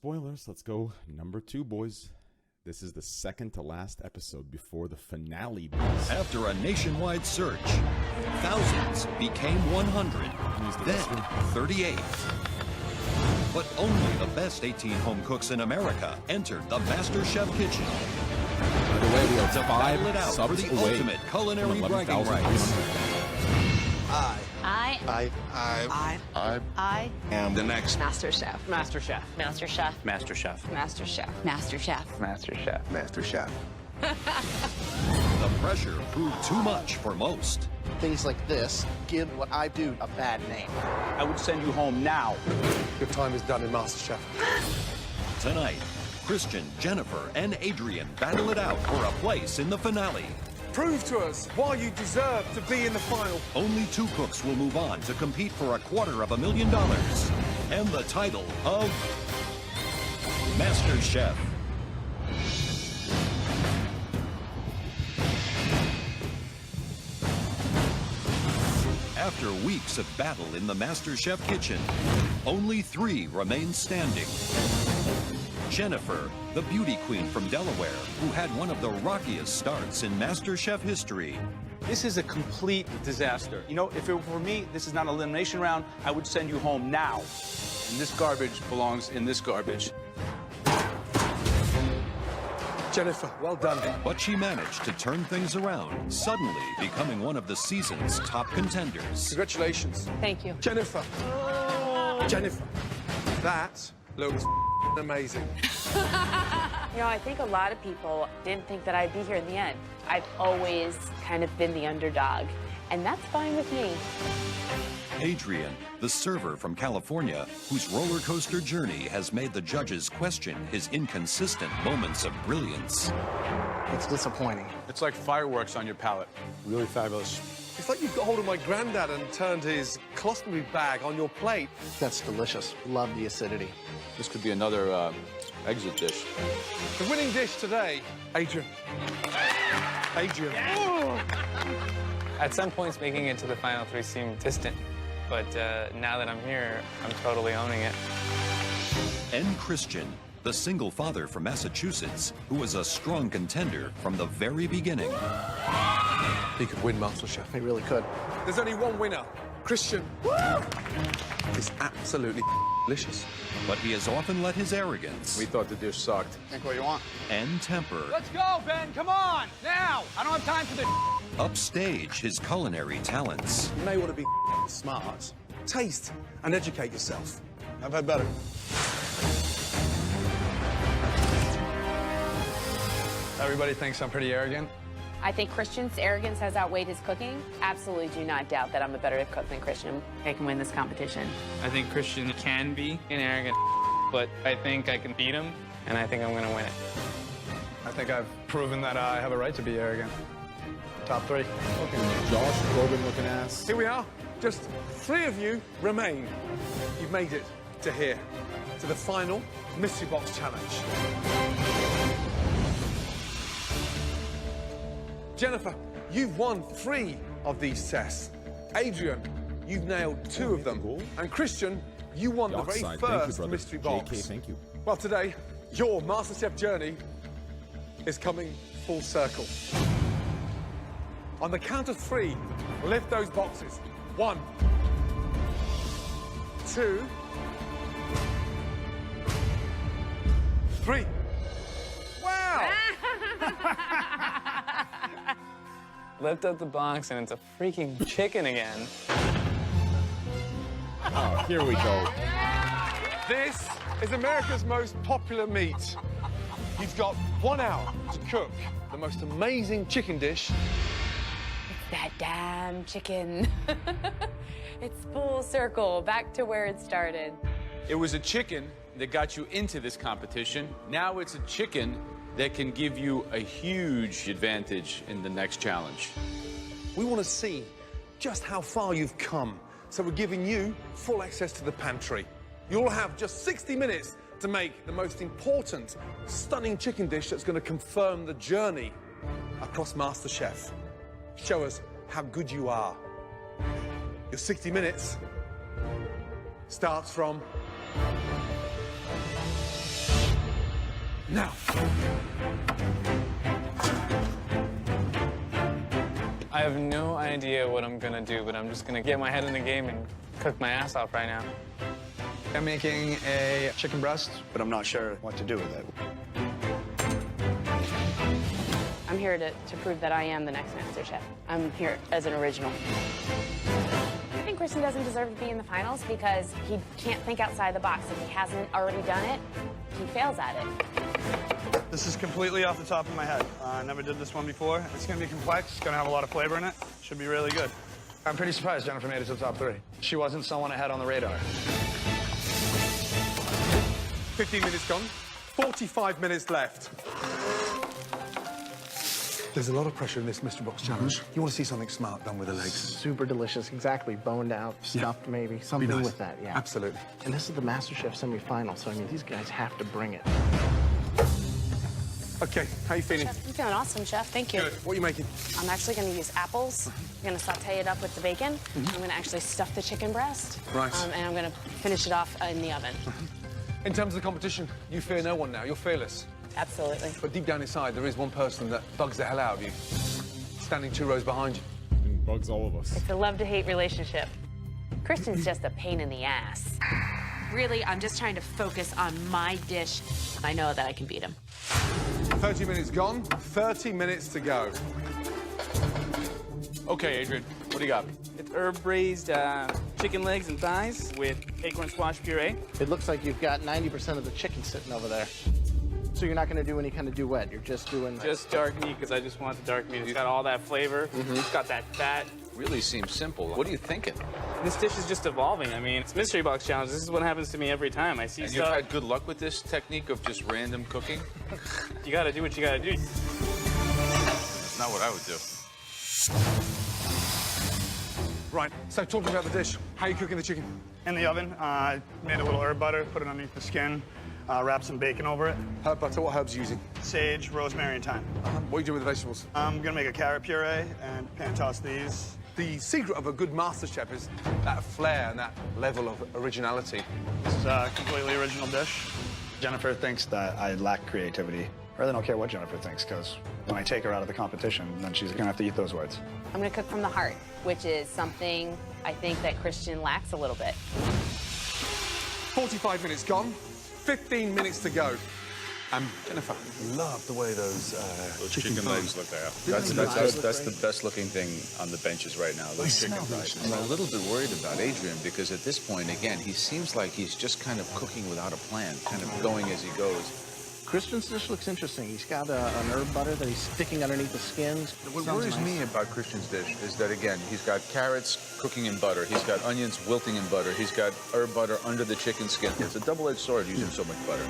Spoilers, let's go. Number 2, boys. This is the second to last episode before the finale. Boys. After a nationwide search, thousands became 100, then 38. But only the best 18 home cooks in America entered the Master Chef kitchen. By the way, we are to battle it out for the ultimate culinary bragging rights. I am the next Master Chef. Master Chef. Master Chef. Master Chef. Master Chef. Master Chef. Master Chef. Master Chef. The pressure proved too much for most. Things like this give what I do a bad name. I would send you home now. Your time is done in Master Chef. Tonight, Christian, Jennifer, and Adrian battle it out for a place in the finale. Prove to us why you deserve to be in the final. Only 2 cooks will move on to compete for $250,000 and the title of Master Chef. After weeks of battle in the Master Chef kitchen, only 3 remain standing. Jennifer, the beauty queen from Delaware, who had one of the rockiest starts in Master Chef history. This is a complete disaster. You know, if it were for me, this is not an elimination round. I would send you home now. And this garbage belongs in this garbage. Jennifer, well done. But she managed to turn things around, suddenly becoming one of the season's top contenders. Congratulations. Thank you. Jennifer. Jennifer. That looks amazing. You know, I think a lot of people didn't think that I'd be here in the end. I've always kind of been the underdog, and that's fine with me. Adrian, the server from California, whose roller coaster journey has made the judges question his inconsistent moments of brilliance. It's disappointing. It's like fireworks on your palate. Really fabulous. It's like you've got hold of my granddad and turned his colostomy bag on your plate. That's delicious. Love the acidity. This could be another exit dish. The winning dish today, Adrian. Adrian. At some points, making it to the final 3 seemed distant, but now that I'm here, I'm totally owning it. And Christian, the single father from Massachusetts, who was a strong contender from the very beginning. He could win MasterChef. He really could. There's only one winner, Christian. It's absolutely delicious. But he has often let his arrogance We thought the dish sucked. Think what you want. and temper Let's go, Ben. Come on. Now. I don't have time for this. upstage his culinary talents. You may want to be smart. Taste and educate yourself. I've had better. Everybody thinks I'm pretty arrogant. I think Christian's arrogance has outweighed his cooking. Absolutely do not doubt that I'm a better cook than Christian. I can win this competition. I think Christian can be an arrogant, but I think I can beat him, and I think I'm gonna win it. I think I've proven that I have a right to be arrogant. Top 3. Fucking Josh Groban looking ass. Here we are. Just 3 of you remain. You've made it to here, to the final Mystery Box Challenge. Jennifer, you've won 3 of these tests. Adrian, you've nailed 2 of them. Cool. And Christian, you won the very Dockside. first Thank you, brother. Mystery JK, Box. thank you. Well, today, your MasterChef journey is coming full circle. On the count of 3, lift those boxes. 1, 2, 3. Wow! Lift up the box, and it's a freaking chicken again. Oh, here we go. This is America's most popular meat. You've got 1 hour to cook the most amazing chicken dish. That damn chicken. It's full circle, back to where it started. It was a chicken that got you into this competition. Now it's a chicken that can give you a huge advantage in the next challenge. We want to see just how far you've come, so we're giving you full access to the pantry. You'll have just 60 minutes to make the most important, stunning chicken dish that's going to confirm the journey across MasterChef. Show us how good you are. Your 60 minutes starts from now. I have no idea what I'm gonna do, but I'm just gonna get my head in the game and cook my ass off right now. I'm making a chicken breast, but I'm not sure what to do with it. I'm here to prove that I am the next Master Chef. I'm here as an original. I think Christian doesn't deserve to be in the finals because he can't think outside the box. If he hasn't already done it, he fails at it. This is completely off the top of my head. I never did this one before. It's gonna be complex, it's gonna have a lot of flavor in it. Should be really good. I'm pretty surprised Jennifer made it to the top 3. She wasn't someone I had on the radar. 15 minutes gone, 45 minutes left. There's a lot of pressure in this mystery box challenge. You want to see something smart done with the legs. Super delicious, exactly. Boned out, stuffed maybe, something nice. with that, yeah. Absolutely. And this is the MasterChef semifinal, so I mean, these guys have to bring it. Okay, how you feeling? Chef, I'm feeling awesome, Chef. Thank you. Good. What are you making? I'm actually going to use apples. I'm going to saute it up with the bacon. I'm going to actually stuff the chicken breast. Right. And I'm going to finish it off in the oven. In terms of the competition, you fear no one now. You're fearless. Absolutely. But deep down inside, there is one person that bugs the hell out of you, standing 2 rows behind you. And bugs all of us. It's a love-to-hate relationship. Christian's just a pain in the ass. Really, I'm just trying to focus on my dish. I know that I can beat him. 30 minutes gone, 30 minutes to go. Okay, Adrian, what do you got? It's herb-braised chicken legs and thighs with acorn squash puree. It looks like you've got 90% of the chicken sitting over there. So you're not going to do any kind of duet. You're just doing... Just dark meat, because I just want the dark meat. It's got all that flavor. It's got that fat. Really seems simple. What are you thinking? This dish is just evolving. I mean, it's mystery box challenge. This is what happens to me every time. I see And you've stuff. had good luck with this technique of just random cooking? You got to do what you got to do. That's not what I would do. Right, so talk to me about the dish. How are you cooking the chicken? In the oven, I made a little herb butter, put it underneath the skin, wrap some bacon over it. Herb butter, what herbs are you using? Sage, rosemary, and thyme. What are you doing with the vegetables? I'm gonna make a carrot puree and pan toss these. The secret of a good master chef is that flair and that level of originality. This is a completely original dish. Jennifer thinks that I lack creativity. I really don't care what Jennifer thinks, because when I take her out of the competition, then she's gonna have to eat those words. I'm going to cook from the heart, which is something I think that Christian lacks a little bit. 45 minutes gone, 15 minutes to go. Jennifer, love the way those chicken legs look there. That's the best looking thing on the benches right now, those chicken thighs. I'm a little bit worried about Adrian because at this point, again, he seems like he's just kind of cooking without a plan, kind of going as he goes. Christian's dish looks interesting. He's got an herb butter that he's sticking underneath the skins. What worries me about Christian's dish is that, again, he's got carrots cooking in butter, he's got onions wilting in butter, he's got herb butter under the chicken skin. It's a double-edged sword using so much butter.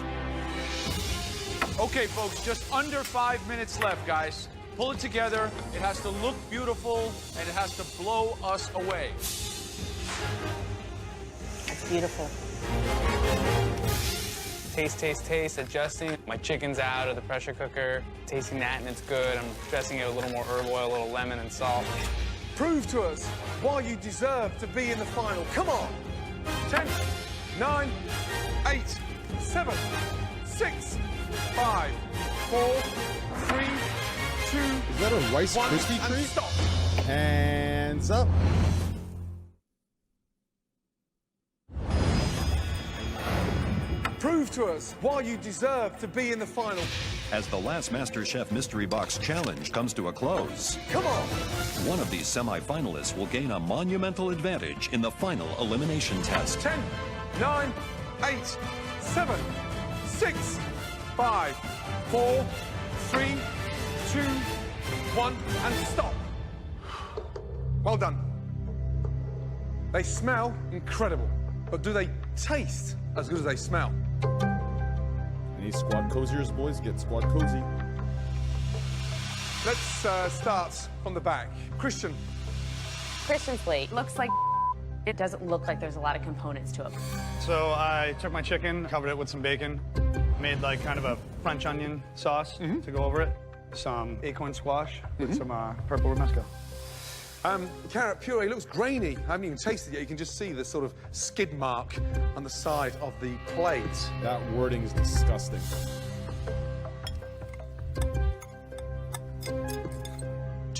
Okay, folks, just under 5 minutes left, guys. Pull it together. It has to look beautiful, and it has to blow us away. It's beautiful. Taste, taste, taste, adjusting. My chicken's out of the pressure cooker. Tasting that, and it's good. I'm dressing it with a little more herb oil, a little lemon and salt. Prove to us why you deserve to be in the final. Come on. 10, 9, 8, 7, 6, 5, 4, 3, 2, Is that a Rice 1, Krispie and treat? stop. Hands up. Prove to us why you deserve to be in the final. As the last MasterChef Mystery Box Challenge comes to a close, Come on. one of these semi-finalists will gain a monumental advantage in the final elimination test. 10, 9, 8, 7, 6, 5, 4, 3, 2, 1, and stop. Well done. They smell incredible, but do they taste as good as they smell? Any squad coziers, boys, get squad cozy. Let's start from the back. Christian. Christian's plate looks like it doesn't look like there's a lot of components to it. So I took my chicken, covered it with some bacon, made like kind of a French onion sauce to go over it. Some acorn squash with some purple romesco. Carrot puree looks grainy. I haven't even tasted it yet. You can just see the sort of skid mark on the side of the plate. That wording is disgusting.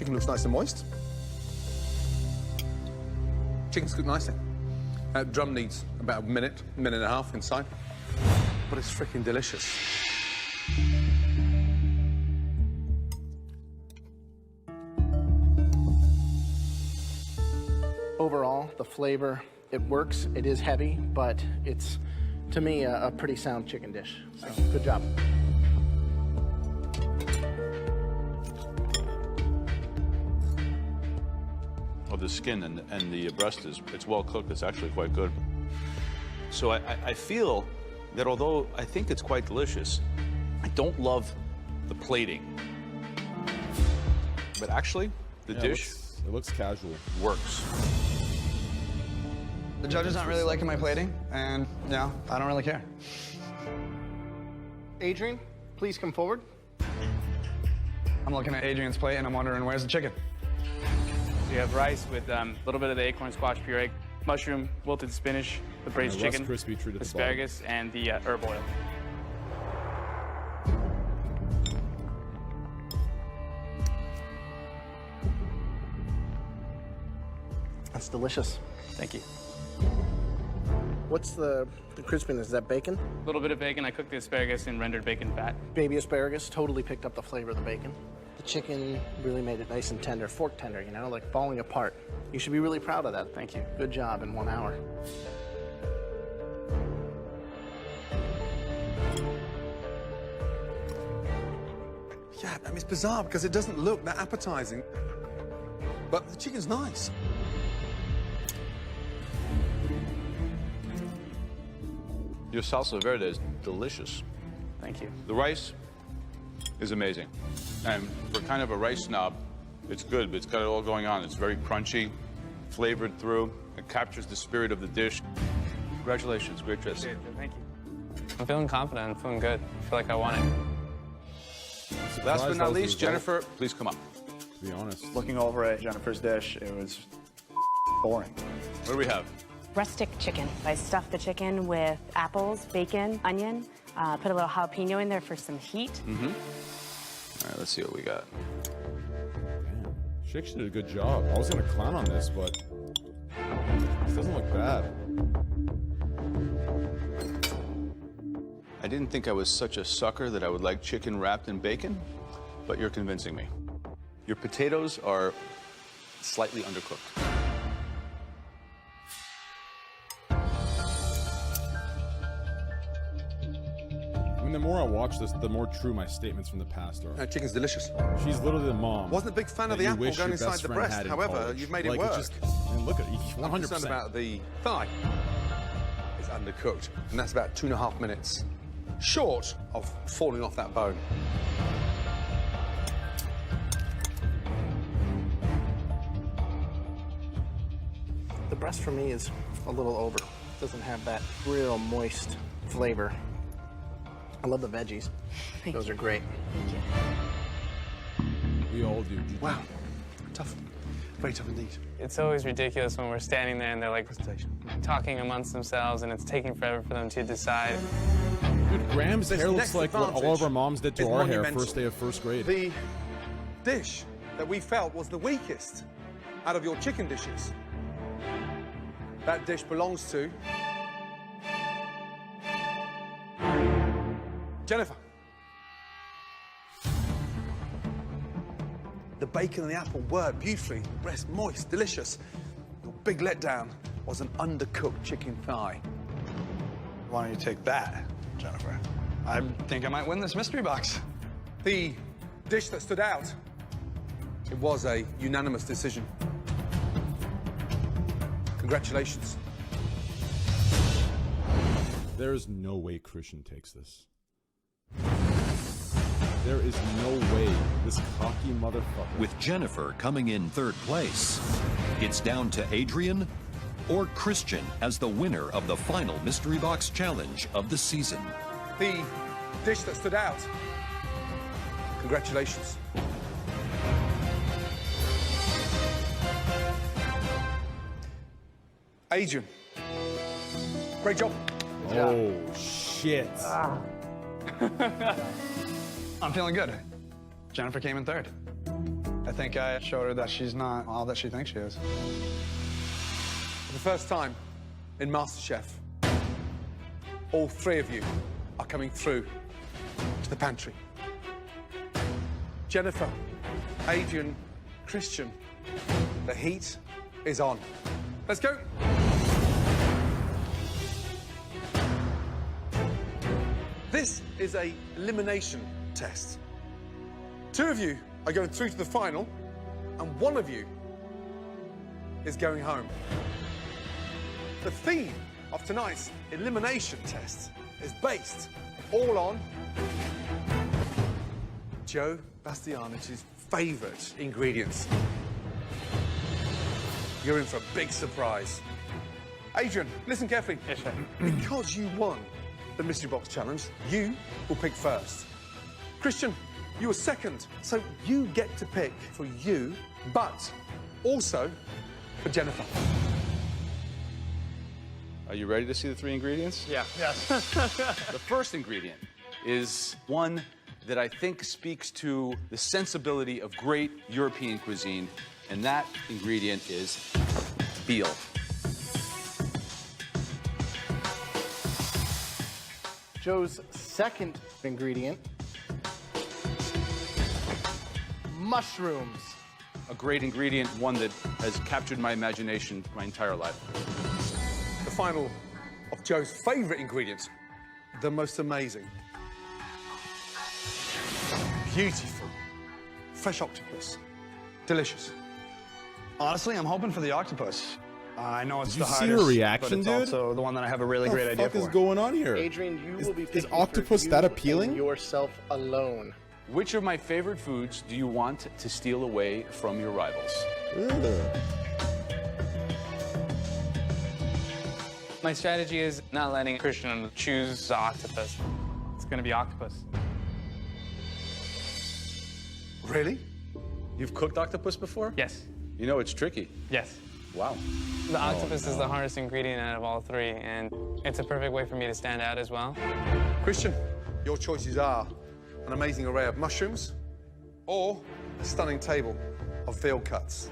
Chicken looks nice and moist. Chicken's cooked nicely. Drum needs about a minute and a half inside. But it's freaking delicious. Overall, the flavor, it works. It is heavy, but it's, to me, a pretty sound chicken dish. So, good job. Of the skin and the breast it's well cooked. It's actually quite good. So I feel that although I think it's quite delicious, I don't love the plating. But actually, the dish it looks casual. Works. The judges aren't really liking my plating, and yeah, I don't really care. Adrian, please come forward. I'm looking at Adrian's plate and I'm wondering, where's the chicken? We have rice with a little bit of the acorn squash puree, mushroom, wilted spinach, the braised chicken, crispy treat at the asparagus, and the herb oil. That's delicious. Thank you. What's the crispiness? Is that bacon? A little bit of bacon. I cooked the asparagus in rendered bacon fat. Baby asparagus totally picked up the flavor of the bacon. The chicken really made it nice and tender, fork tender, you know, like falling apart. You should be really proud of that. Thank you. Good job in 1 hour. Yeah, I mean, it's bizarre because it doesn't look that appetizing. But the chicken's nice. Your salsa verde is delicious. Thank you. The rice is amazing. And for kind of a rice snob, it's good, but it's got it all going on. It's very crunchy, flavored through. It captures the spirit of the dish. Congratulations, great dress. Thank you. I'm feeling confident. I'm feeling good. I feel like I want it. Last but not least, Jennifer, please come up. To be honest. Looking over at Jennifer's dish, it was boring. What do we have? Rustic chicken. I stuffed the chicken with apples, bacon, onion, put a little jalapeno in there for some heat. Mm-hmm. All right, let's see what we got. Damn. Shiksh did a good job. I was going to clown on this, but this doesn't look bad. I didn't think I was such a sucker that I would like chicken wrapped in bacon, but you're convincing me. Your potatoes are slightly undercooked. I mean, the more I watch this, the more true my statements from the past are. Chicken's delicious. She's literally the mom. Wasn't a big fan of that the you apple wish going your inside best the friend breast. had in However, college. you've made it Like, work. Just, and look at it, 100%. I'm concerned about the thigh. It's undercooked, and that's about 2.5 minutes short of falling off that bone. The breast for me is a little over. Doesn't have that real moist flavor. I love the veggies. Those are great. We all do. Wow, tough. Very tough indeed. It's always ridiculous when we're standing there and they're like talking amongst themselves and it's taking forever for them to decide. Dude, Graham's hair looks next like what all of our moms did to is our hair monumental. first day of first grade. The dish that we felt was the weakest out of your chicken dishes, that dish belongs to Jennifer. The bacon and the apple worked beautifully. Breast moist, delicious. Your big letdown was an undercooked chicken thigh. Why don't you take that, Jennifer? I think I might win this mystery box. The dish that stood out, it was a unanimous decision. Congratulations. There's no way Christian takes this. There is no way this cocky motherfucker. With Jennifer coming in third place, it's down to Adrian or Christian as the winner of the final Mystery Box Challenge of the season. The dish that stood out. Congratulations. Adrian. Great job. Oh, shit. I'm feeling good. Jennifer came in third. I think I showed her that she's not all that she thinks she is. For the first time in MasterChef, all three of you are coming through to the pantry. Jennifer, Adrian, Christian, the heat is on. Let's go. This is a elimination test. Two of you are going through to the final, and one of you is going home. The theme of tonight's elimination test is based all on Joe Bastianich's favourite ingredients. You're in for a big surprise. Adrian, listen carefully. Yes, chef. Because you won the Mystery Box Challenge, you will pick first. Christian, you were second, so you get to pick for you, but also for Jennifer. Are you ready to see the three ingredients? Yeah. Yes. The first ingredient is one that I think speaks to the sensibility of great European cuisine, and that ingredient is veal. Joe's second ingredient, mushrooms. A great ingredient, one that has captured my imagination my entire life. The final of Joe's favourite ingredient, the most amazing. Beautiful, fresh octopus, delicious. Honestly, I'm hoping for the octopus. I know it's Did the you see her hardest, reaction, but it's dude? also the one that I have a really great idea What the for. fuck is going on here? Adrian, you will be Is picking octopus for that you appealing? and yourself alone. Which of my favorite foods do you want to steal away from your rivals? Ugh. My strategy is not letting Christian choose the octopus. It's gonna be octopus. Really? You've cooked octopus before? Yes. You know it's tricky. Yes. Wow. The octopus is the hardest ingredient out of all three, and it's a perfect way for me to stand out as well. Christian, your choices are an amazing array of mushrooms or a stunning table of veal cuts.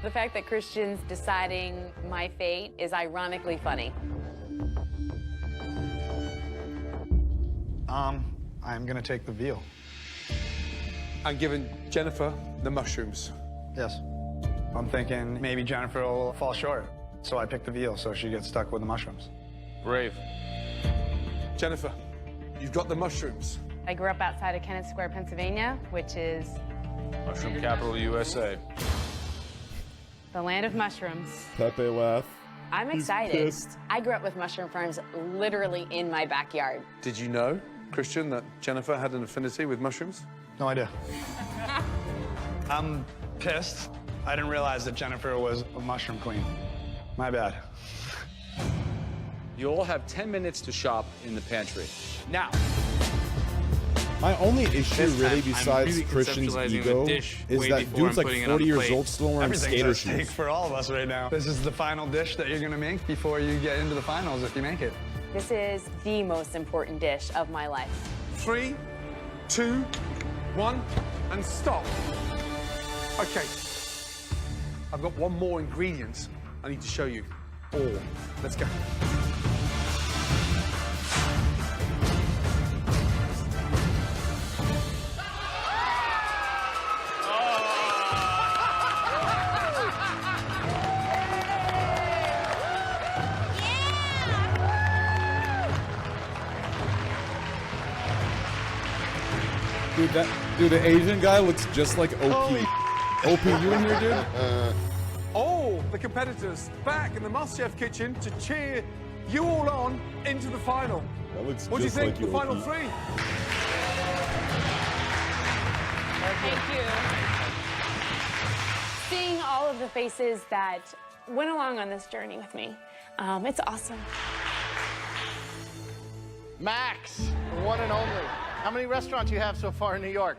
The fact that Christian's deciding my fate is ironically funny. I'm gonna take the veal. And giving Jennifer the mushrooms. Yes. I'm thinking maybe Jennifer will fall short, so I picked the veal so she gets stuck with the mushrooms. Brave. Jennifer, you've got the mushrooms. I grew up outside of Kennett Square, Pennsylvania, which is Mushroom capital USA. the land of mushrooms. Pepe laugh. I'm He's excited. pissed. I grew up with mushroom farms literally in my backyard. Did you know, Christian, that Jennifer had an affinity with mushrooms? No idea. I'm pissed. I didn't realize that Jennifer was a mushroom queen. My bad. You all have 10 minutes to shop in the pantry. Now, My only issue, This really, time, I'm besides really Christian's conceptualizing ego, the dish is way that before dude's I'm like putting it on 40 the years plate. old, still wearing Everything's skater at stake shoes. for all of us right now. This is the final dish that you're gonna make before you get into the finals if you make it. This is the most important dish of my life. 3, 2, 1, and stop. Okay. I've got one more ingredient I need to show you all. Let's go. Dude, the Asian guy looks just like OP. OP, you in here, dude? All the competitors back in the MasterChef kitchen to cheer you all on into the final. That looks What do you just think? like The final OP. three? Thank you. Seeing all of the faces that went along on this journey with me, it's awesome. Max, the one and only. How many restaurants do you have so far in New York?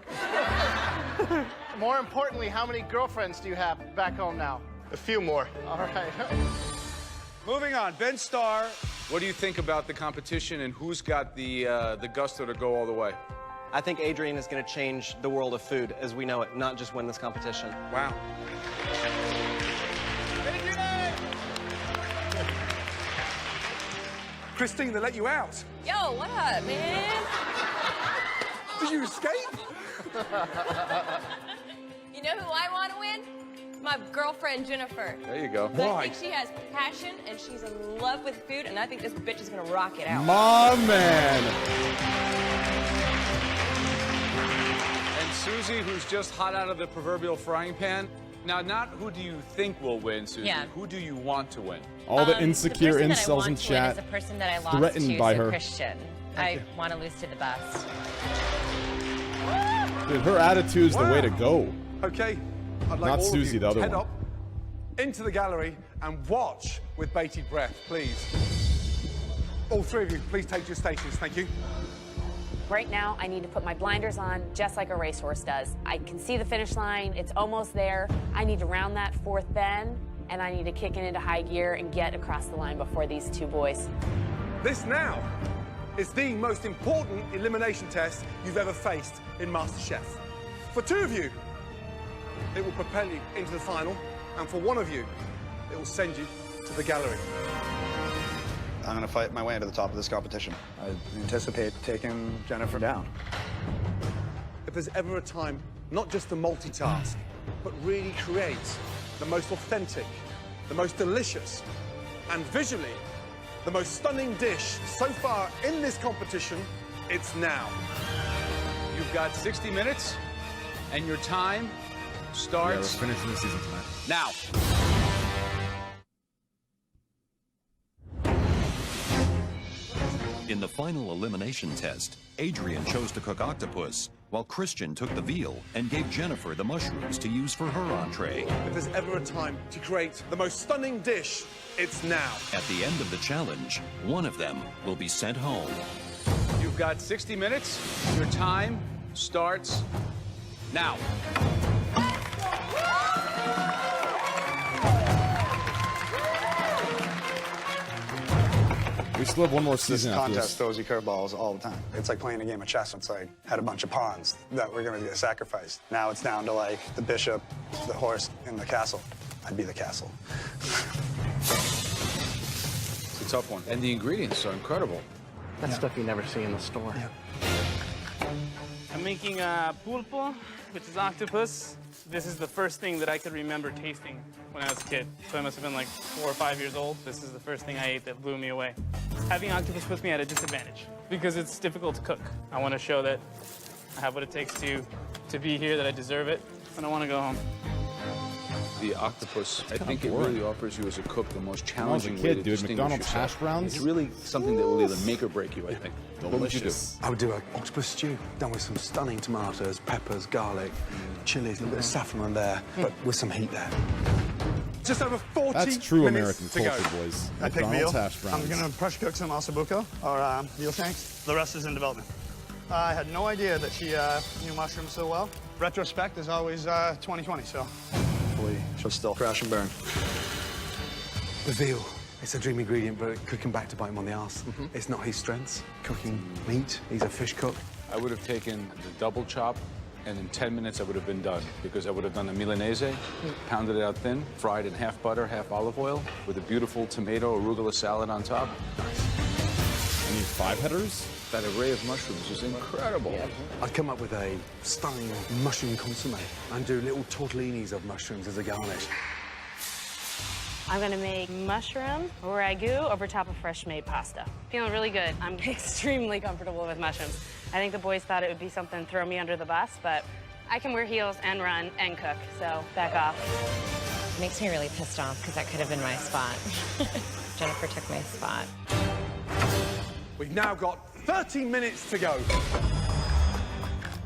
More importantly, how many girlfriends do you have back home now? A few more. All right. moving on. Ben Starr, what do you think about the competition and who's got the gusto to go all the way? I think Adrian is going to change the world of food as we know it, not just win this competition. Wow. Christine, they let you out. Yo, what up, man? Did you escape? You know who I want to win? My girlfriend, Jennifer. There you go. Why? I think she has passion, and she's in love with food, and I think this bitch is going to rock it out. My man. And Susie, who's just hot out of the proverbial frying pan. Now, not who do you think will win, Susie? Yeah. Who do you want to win? All the insecure the person incels that I in want to win chat is the person that I lost threatened to, by so her. Christian. I want to lose to the best. Dude, her attitude's the way to go. Okay, I'd like Not all Susie, of you the other to head one. up into the gallery and watch with bated breath, please. All three of you, please take your stations. Thank you. Right now, I need to put my blinders on just like a racehorse does. I can see the finish line. It's almost there. I need to round that fourth bend, and I need to kick it into high gear and get across the line before these two boys. This now is the most important elimination test you've ever faced in MasterChef. For two of you, it will propel you into the final, and for one of you, it will send you to the gallery. I'm going to fight my way into the top of this competition. I anticipate taking Jennifer down. If there's ever a time not just to multitask, but really create the most authentic, the most delicious, and visually the most stunning dish so far in this competition, it's now. You've got 60 minutes, and your time starts we're finishing the season tonight. now. In the final elimination test, Adrian chose to cook octopus, while Christian took the veal and gave Jennifer the mushrooms to use for her entree. If there's ever a time to create the most stunning dish, it's now. At the end of the challenge, one of them will be sent home. You've got 60 minutes. Your time starts now. We still have one more This season after contest this. throws you curveballs all the time. It's like playing a game of chess. It's like, had a bunch of pawns that were going to get sacrificed. Now it's down to like the bishop, the horse, and the castle. I'd be the castle. It's a tough one. And the ingredients are incredible. That's stuff you never see in the store. I'm making pulpo, which is octopus. This is the first thing that I could remember tasting when I was a kid. So I must have been like 4 or 5 years old. This is the first thing I ate that blew me away. Having octopus puts me at a disadvantage because it's difficult to cook. I want to show that I have what it takes to be here, that I deserve it, and I want to go home. The octopus, I think it really offers you as a cook the most challenging kid, way to dude, distinguish McDonald's yourself. hash browns? It's really something that will either make or break you, I think. What would you do? I would do an octopus stew, done with some stunning tomatoes, peppers, garlic, chilies, a little bit of saffron on there, but with some heat there. Just over 40 That's true minutes American to go. culture, boys. I pick veal. McDonald's hash browns. I'm going to pressure cook some ossobuco or veal shanks. The rest is in development. I had no idea that she knew mushrooms so well. Retrospect is always 2020, so. Hopefully she'll still crash and burn. The veal, it's a dream ingredient, but cooking back to bite him on the arse. It's not his strengths. Cooking meat, he's a fish cook. I would have taken the double chop, and in 10 minutes I would have been done, because I would have done a Milanese, pounded it out thin, fried in half butter, half olive oil, with a beautiful tomato arugula salad on top. I need 5 headers? That array of mushrooms is incredible. I'd come up with a stunning mushroom consomme and do little tortellinis of mushrooms as a garnish. I'm gonna make mushroom ragu over top of fresh made pasta. Feeling really good. I'm extremely comfortable with mushrooms. I think the boys thought it would be something to throw me under the bus, but I can wear heels and run and cook, so back off. It makes me really pissed off because that could have been my spot. Jennifer took my spot. We've now got 30 minutes to go.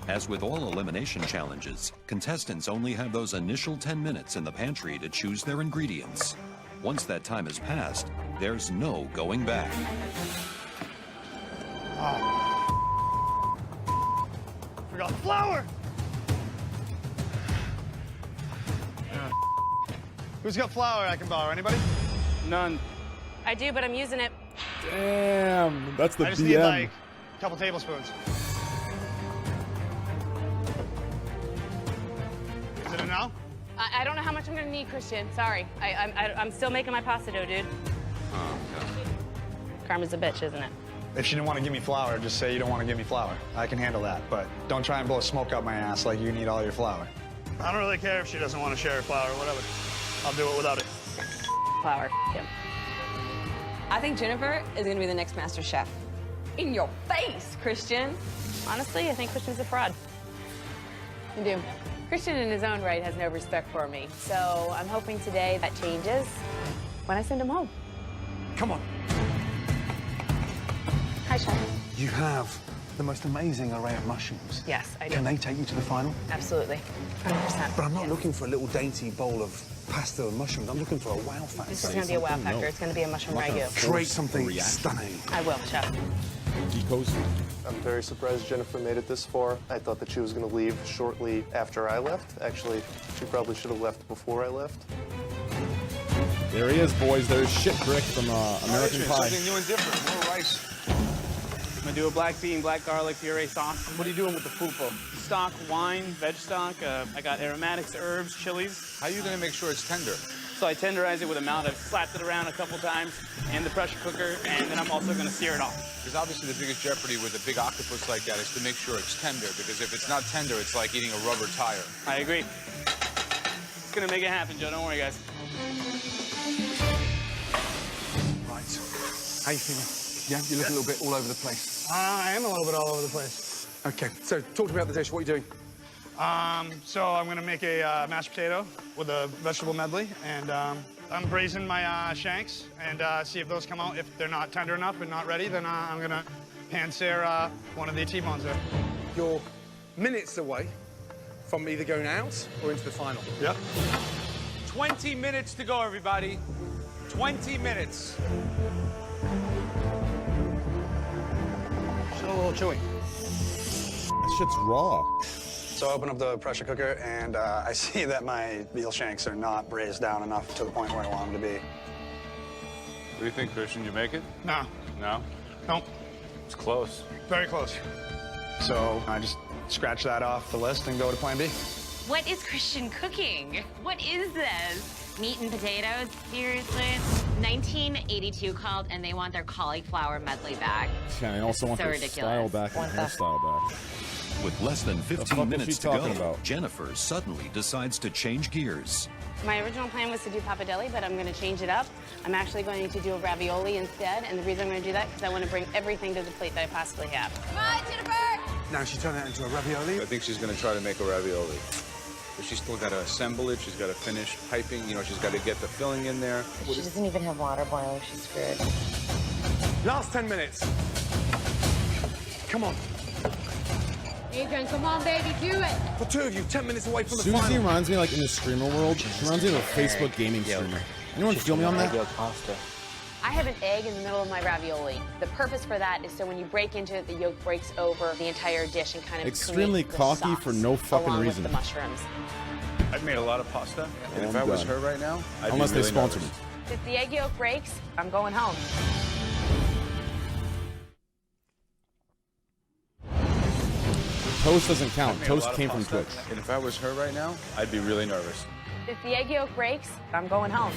As with all elimination challenges, contestants only have those initial 10 minutes in the pantry to choose their ingredients. Once that time has passed, there's no going back. Forgot flour! Who's got flour I can borrow? Anybody? None. I do, but I'm using it. Damn, that's the I just BM. need like a couple tablespoons. Is it a no? I don't know how much I'm gonna need, Christian. Sorry. I'm still making my pasta dough, dude. Oh, okay. Karma's a bitch, isn't it? If she didn't want to give me flour, just say you don't want to give me flour. I can handle that, but don't try and blow smoke out my ass like you need all your flour. I don't really care if she doesn't want to share her flour or whatever. I'll do it without it. Flour. Yeah. I think Jennifer is going to be the next Master Chef. In your face, Christian. Honestly, I think Christian's a fraud. I do. Christian in his own right has no respect for me. So I'm hoping today that changes when I send him home. Come on. Hi, Chef. You have the most amazing array of mushrooms. Yes, I do. Can they take you to the final? Absolutely. 100%. But I'm not looking for a little dainty bowl of pasta and mushrooms. I'm looking for a wow factor. This is going to be a wow factor. It's going to be a mushroom ragu. Create something stunning. I will, Chef. I'm very surprised Jennifer made it this far. I thought that she was going to leave shortly after I left. Actually, she probably should have left before I left. There he is, boys. There's shit brick from American Pie. Something new and different. More rice. I'm gonna do a black bean, black garlic puree sauce. What are you doing with the pulpo? Stock, wine, veg stock. I got aromatics, herbs, chilies. How are you gonna make sure it's tender? So I tenderize it with a mallet. I've slapped it around a couple times in the pressure cooker, and then I'm also gonna sear it off. Because obviously the biggest jeopardy with a big octopus like that is to make sure it's tender, because if it's not tender, it's like eating a rubber tire. I agree. It's gonna make it happen, Joe. Don't worry, guys. Right. How you feeling? Yeah, you look a little bit all over the place. I am a little bit all over the place. Okay, so talk to me about the dish. What are you doing? So I'm gonna make a mashed potato with a vegetable medley, and I'm braising my shanks and see if those come out. If they're not tender enough and not ready, then I'm gonna pan sear one of the T-bones there. You're minutes away from either going out or into the final. Yeah. 20 minutes to go, everybody. 20 minutes. Still a little chewy. That shit's raw. So I open up the pressure cooker, and I see that my veal shanks are not braised down enough to the point where I want them to be. What do you think, Christian? You make it? No. No? Nope. It's close. Very close. So I just scratch that off the list and go to plan B. What is Christian cooking? What is this? Meat and potatoes? Seriously? 1982 called, and they want their cauliflower medley back. Yeah, and also want So their ridiculous. style back and hairstyle back. With less than The 15 fuck was minutes she to talking go, about? Jennifer suddenly decides to change gears. My original plan was to do pappardelle, but I'm going to change it up. I'm actually going to do a ravioli instead, and the reason I'm going to do that is because I want to bring everything to the plate that I possibly have. Come on, Jennifer! Now she turned that into a ravioli. I think she's going to try to make a ravioli. But she's still got to assemble it. She's got to finish piping. You know, she's got to get the filling in there. She doesn't even have water boiling. She's screwed. Last 10 minutes. Come on. Adrian, come on, baby, do it! For two of you, 10 minutes away from the Susie final. reminds me, like, in the streamer world, she reminds me of a Facebook gaming streamer. Anyone feel me on that? I have an egg in the middle of my ravioli. The purpose for that is so when you break into it, the yolk breaks over the entire dish and kind of Extremely creates the cocky sauce for no fucking along reason. With the mushrooms. I've made a lot of pasta, and if I'm I was done. her right now, I'd Unless be they really sponsor me. nervous. If the egg yolk breaks, I'm going home. Toast doesn't count. I've made a Toast lot of came from pasta, Twitch. And if I was her right now, I'd be really nervous. If the egg yolk breaks, I'm going home.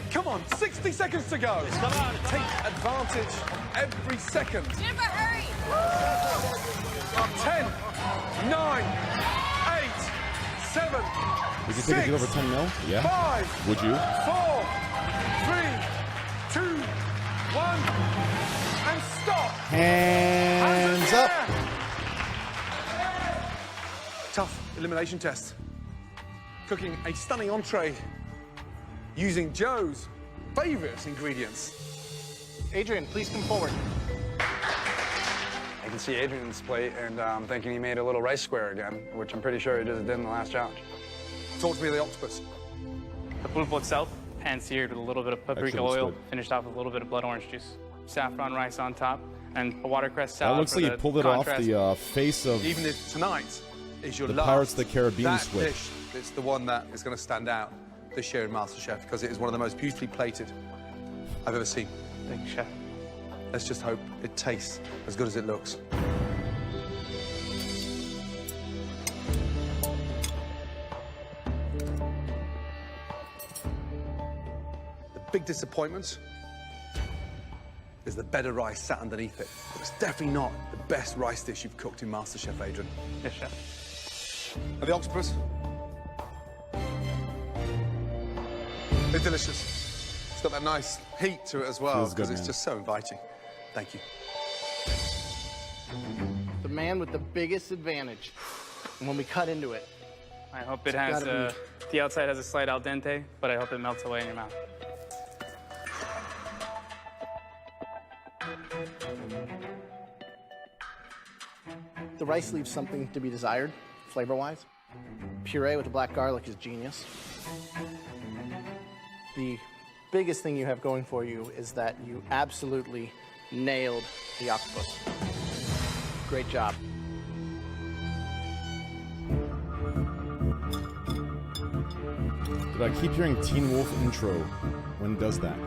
Come on, 60 seconds to go. Come on, take advantage of every second. Jennifer, hurry! 10, 9, 8, 7, Would you take a deal over 10 mil? Yeah. 5, Would you? 4, 3, 2, 1, and stop. Hands up. Tough elimination test. Cooking a stunning entree using Joe's favorite ingredients. Adrian, please come forward. I can see Adrian's plate, and I'm thinking he made a little rice square again, which I'm pretty sure he just did in the last challenge. Talk to me of the octopus. The pulpo itself, pan-seared with a little bit of paprika Actually looks oil, good. finished off with a little bit of blood orange juice. Saffron rice on top, and a watercress salad. That looks for like the he pulled it off contrast. the face of Even if tonight is your the last, Pirates of the Caribbean that squid. dish, it's the one that is going to stand out this year in MasterChef because it is one of the most beautifully plated I've ever seen. Thank you, Chef. Let's just hope it tastes as good as it looks. big disappointment is the bed of rice sat underneath it. It's definitely not the best rice dish you've cooked in MasterChef, Adrian. Yes, chef. And the octopus? It's delicious. It's got that nice heat to it as well, Feels good, because it's man. just so inviting. Thank you. The man with the biggest advantage. And when we cut into it, I hope it It's has, gotta the outside has a slight al dente, but I hope it melts away in your mouth. the rice leaves something to be desired, flavor-wise. Puree with the black garlic is genius. The biggest thing you have going for you is that you absolutely nailed the octopus. Great job. Dude, I keep hearing Teen Wolf intro. When does that?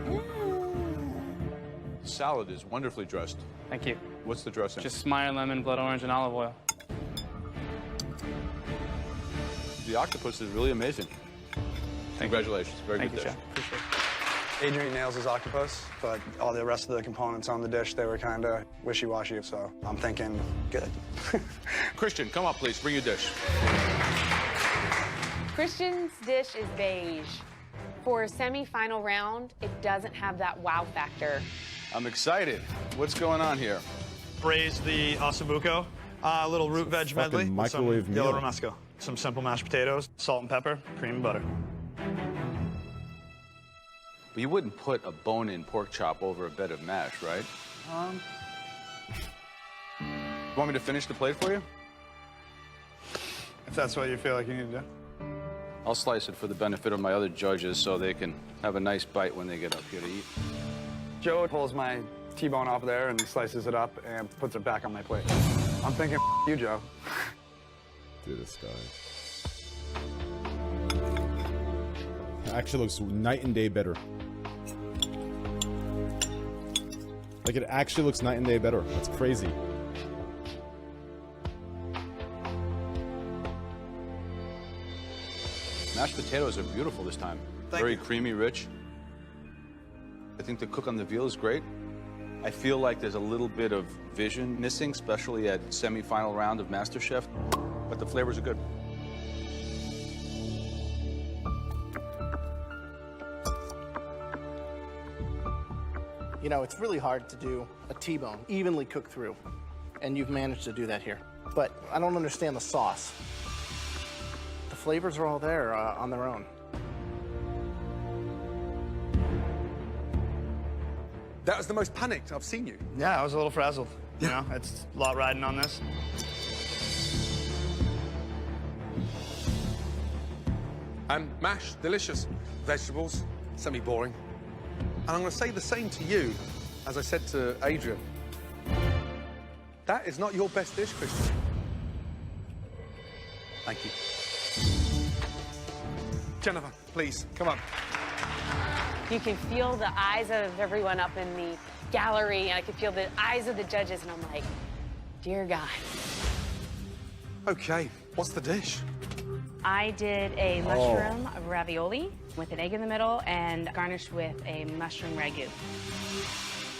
Salad is wonderfully dressed. Thank you. What's the dressing? Just Meyer lemon, blood orange, and olive oil. The octopus is really amazing. Congratulations. Very Thank good you, dish. chef. Appreciate it. Adrian nails his octopus, but all the rest of the components on the dish, they were kind of wishy-washy, so I'm thinking good. Christian, come up, please. Bring your dish. Christian's dish is beige. For a semi-final round, it doesn't have that wow factor. I'm excited. What's going on here? Braised the ossobuco, a little root veg medley, with some microwave yellow meal. romesco, some simple mashed potatoes, salt and pepper, cream and butter. But you wouldn't put a bone-in pork chop over a bed of mash, right? You want me to finish the plate for you? If that's what you feel like you need to do. I'll slice it for the benefit of my other judges so they can have a nice bite when they get up here to eat. Joe pulls my T-bone off there and slices it up and puts it back on my plate. I'm thinking, you, Joe. Dude, this guy. Actually looks night and day better. Like, it actually looks night and day better. That's crazy. Mashed potatoes are beautiful this time. Very creamy, rich. I think the cook on the veal is great. I feel like there's a little bit of vision missing, especially at semi-final round of MasterChef, but the flavors are good. You know, it's really hard to do a T-bone evenly cooked through, and you've managed to do that here. But I don't understand the sauce. The flavors are all there on their own. That was the most panicked I've seen you. Yeah, I was a little frazzled. You know, it's a lot riding on this. Mash, delicious. Vegetables, semi-boring. And I'm going to say the same to you, as I said to Adrian. That is not your best dish, Christian. Thank you. Jennifer, please, come up. You can feel the eyes of everyone up in the gallery, and I can feel the eyes of the judges, and I'm like, dear God. Okay, what's the dish? I did a mushroom ravioli with an egg in the middle and garnished with a mushroom ragu.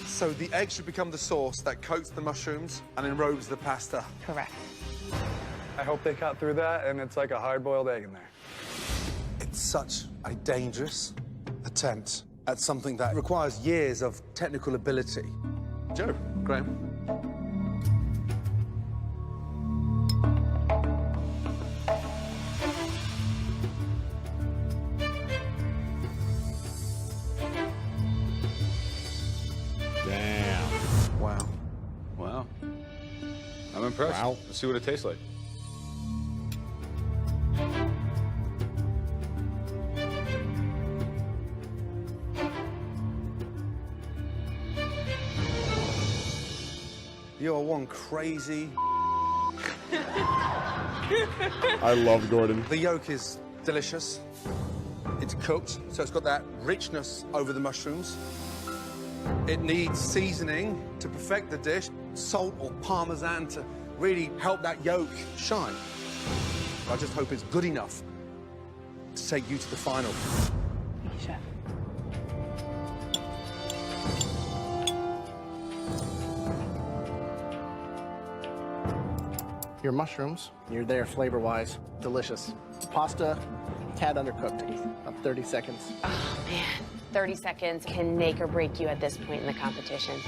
So the egg should become the sauce that coats the mushrooms and enrobes the pasta. Correct. I hope they cut through that and it's like a hard-boiled egg in there. It's such a dangerous attempt at something that requires years of technical ability. Joe, Graham. Damn. Wow. Wow. I'm impressed. Wow. Let's see what it tastes like. You are one crazy... I love Gordon. The yolk is delicious. It's cooked, so it's got that richness over the mushrooms. It needs seasoning to perfect the dish, salt or parmesan to really help that yolk shine. I just hope it's good enough to take you to the final. Thank you, Chef. your mushrooms. You're there flavor-wise. Delicious. Pasta, tad undercooked, about 30 seconds. Oh, man. 30 seconds can make or break you at this point in the competition.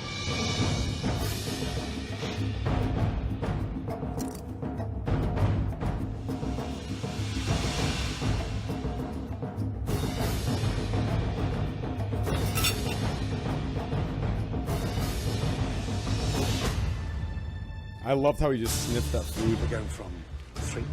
I loved how he just sniffed that food. We're going from 3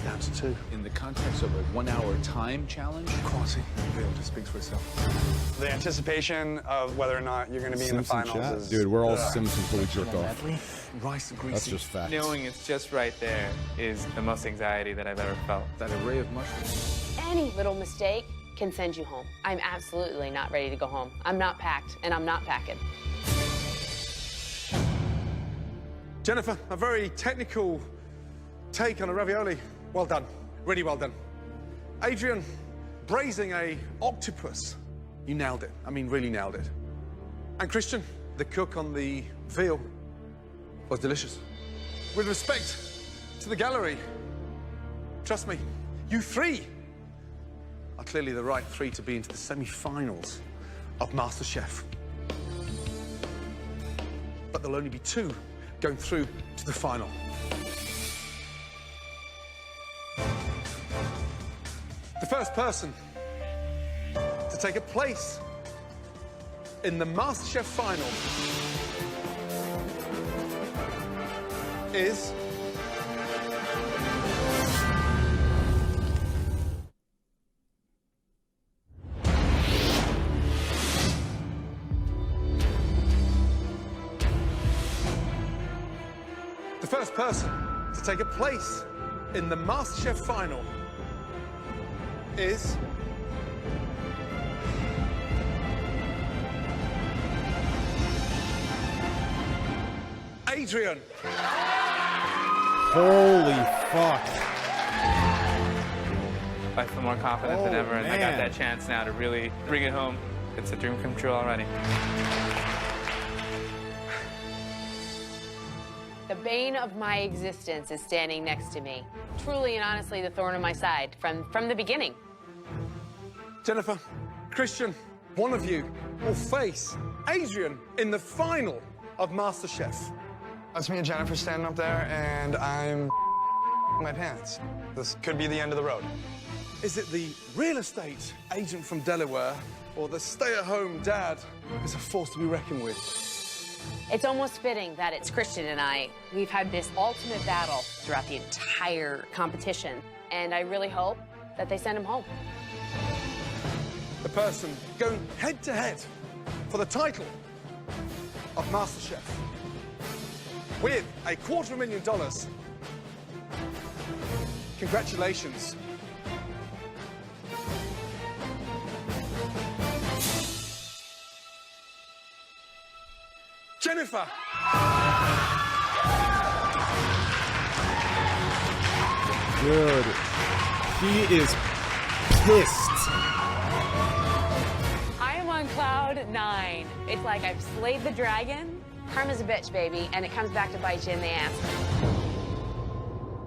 down to 2. In the context of a 1-hour time challenge, Quality reveal just speaks for itself. The anticipation of whether or not you're going to be in the Simpson finals chat. is... Dude, we're all Simpson fully jerked off. Rice and greasy. That's just fact. Knowing it's just right there is the most anxiety that I've ever felt. that array of mushrooms. Any little mistake can send you home. I'm absolutely not ready to go home. I'm not packed, and I'm not packing. Jennifer, a very technical take on a ravioli. Well done. Really well done. Adrian, braising a octopus. You nailed it. I mean, really nailed it. And Christian, the cook on the veal, was delicious. With respect to the gallery, trust me, you 3 are clearly the right 3 to be into the semi-finals of MasterChef. But there'll only be 2 going through to the final. The first person to take a place in the MasterChef final is the first person to take a place in the MasterChef final is Adrian. Holy fuck. I feel more confident than Oh, ever, and I got man. that chance now to really bring it home. It's a dream come true already. The bane of my existence is standing next to me. Truly and honestly, the thorn in my side from the beginning. Jennifer, Christian, one of you will face Adrian in the final of MasterChef. That's me and Jennifer standing up there, and I'm my pants. This could be the end of the road. Is it the real estate agent from Delaware or the stay-at-home dad who's a force to be reckoned with? It's almost fitting that it's Christian and I. We've had this ultimate battle throughout the entire competition, and I really hope that they send him home. The person going head-to-head for the title of MasterChef with $250,000. Congratulations. Jennifer. Dude, he is pissed. I am on cloud 9. It's like I've slayed the dragon. Karma's a bitch, baby, and it comes back to bite you in the ass.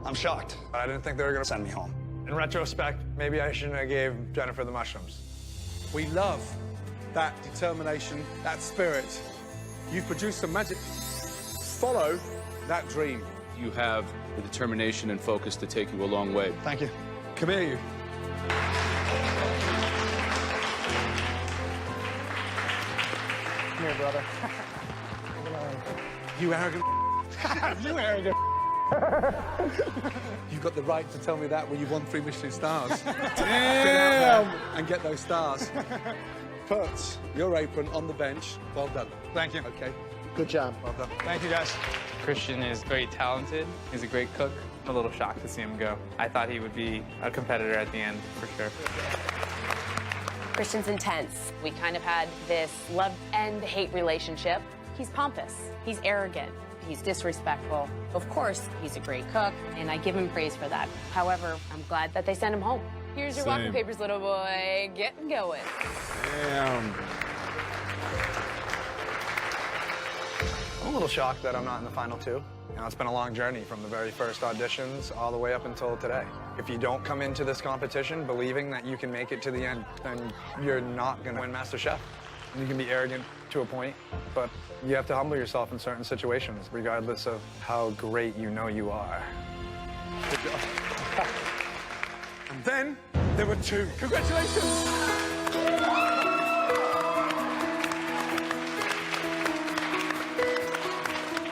I'm shocked. I didn't think they were going to send me home. In retrospect, maybe I shouldn't have gave Jennifer the mushrooms. We love that determination, that spirit. You've produced some magic. Follow that dream. You have the determination and focus to take you a long way. Thank you. Come here, you. Come here, brother. You arrogant. You arrogant. You've got the right to tell me that when you've won 3 Michelin stars. Damn! Get out there and get those stars. Put your apron on the bench. Well done. Thank you. Okay. Good job. Well done. Thank you, guys. Christian is very talented. He's a great cook. I'm a little shocked to see him go. I thought he would be a competitor at the end, for sure. Christian's intense. We kind of had this love and hate relationship. He's pompous. He's arrogant. He's disrespectful. Of course, he's a great cook, and I give him praise for that. However, I'm glad that they sent him home. Here's your walking papers, little boy. Get going. Damn. I'm a little shocked that I'm not in the final 2. You know, it's been a long journey from the very first auditions all the way up until today. If you don't come into this competition believing that you can make it to the end, then you're not going to win MasterChef. You can be arrogant to a point, but you have to humble yourself in certain situations, regardless of how great you know you are. Good job. And then there were two. Congratulations!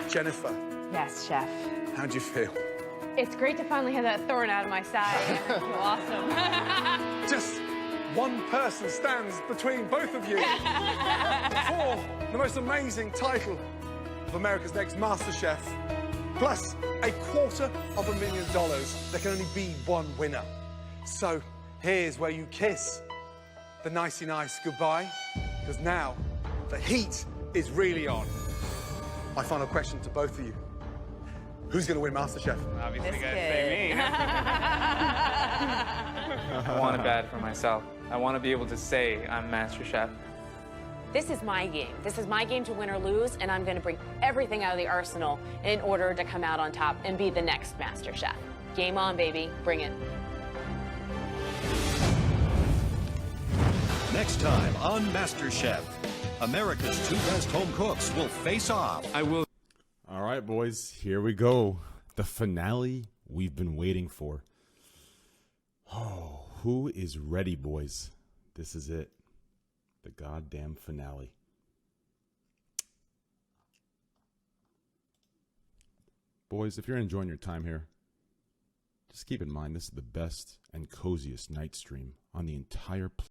Jennifer. Yes, chef. How'd you feel? It's great to finally have that thorn out of my side. I feel awesome. Just one person stands between both of you for the most amazing title of America's Next MasterChef, plus $250,000. There can only be one winner. So here's where you kiss the nicey nice goodbye, because now the heat is really on. My final question to both of you. Who's going to win MasterChef? Obviously, you gotta say me. I want it bad for myself. I want to be able to say I'm Master Chef. This is my game. This is my game to win or lose, and I'm going to bring everything out of the arsenal in order to come out on top and be the next Master Chef. Game on, baby. Bring it. Next time on MasterChef, America's two best home cooks will face off. All right, boys, here we go. The finale we've been waiting for. Oh, who is ready, boys? This is it. The goddamn finale. Boys, if you're enjoying your time here, just keep in mind this is the best and coziest night stream on the entire planet.